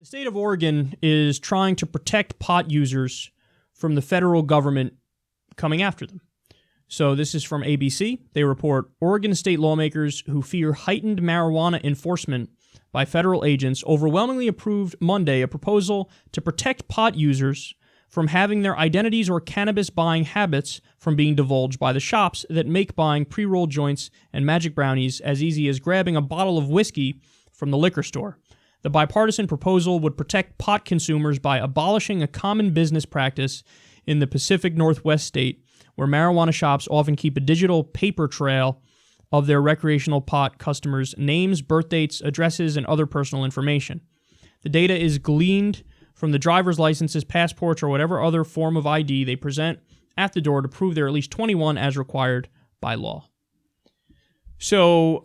The state of Oregon is trying to protect pot users from the federal government coming after them. So this is from ABC. They report Oregon state lawmakers who fear heightened marijuana enforcement by federal agents overwhelmingly approved Monday a proposal to protect pot users from having their identities or cannabis buying habits from being divulged by the shops that make buying pre-rolled joints and magic brownies as easy as grabbing a bottle of whiskey from the liquor store. The bipartisan proposal would protect pot consumers by abolishing a common business practice in the Pacific Northwest state, where marijuana shops often keep a digital paper trail of their recreational pot customers' names, birth dates, addresses, and other personal information. The data is gleaned from the driver's licenses, passports, or whatever other form of ID they present at the door to prove they're at least 21 as required by law. So,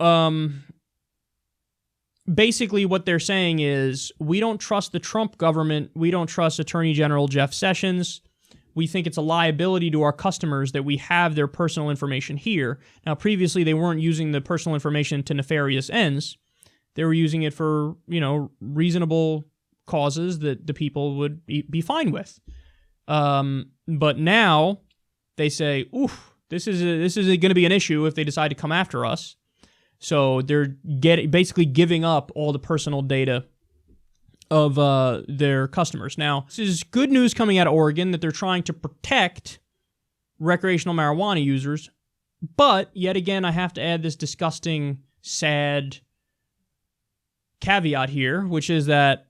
basically what they're saying is, we don't trust the Trump government, we don't trust Attorney General Jeff Sessions, we think it's a liability to our customers that we have their personal information here. Now, previously they weren't using the personal information to nefarious ends, they were using it for, reasonable causes that the people would be fine with. But now they say, oof, this is going to be an issue if they decide to come after us. So they're basically giving up all the personal data of their customers. Now, this is good news coming out of Oregon that they're trying to protect recreational marijuana users, but yet again, I have to add this disgusting, sad caveat here, which is that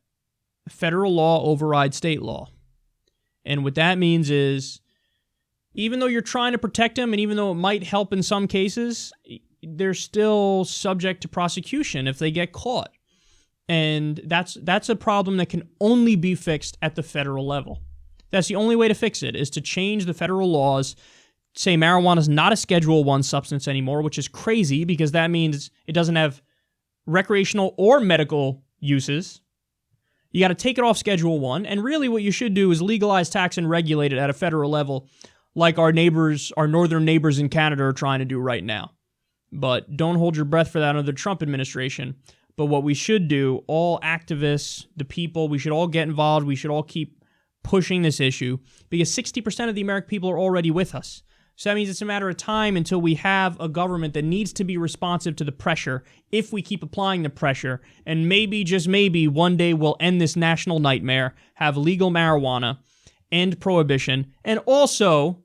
federal law overrides state law. And what that means is, even though you're trying to protect them, and even though it might help in some cases, they're still subject to prosecution if they get caught. And that's a problem that can only be fixed at the federal level. That's the only way to fix it, is to change the federal laws, say marijuana is not a Schedule I substance anymore, which is crazy because that means it doesn't have recreational or medical uses. You got to take it off Schedule I, and really what you should do is legalize, tax, and regulate it at a federal level like our northern neighbors in Canada are trying to do right now. But don't hold your breath for that under the Trump administration. But what we should do, all activists, the people, we should all get involved. We should all keep pushing this issue because 60% of the American people are already with us. So that means it's a matter of time until we have a government that needs to be responsive to the pressure if we keep applying the pressure. And maybe, just maybe, one day we'll end this national nightmare, have legal marijuana, end prohibition, and also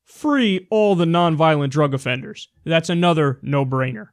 free all the nonviolent drug offenders. That's another no-brainer.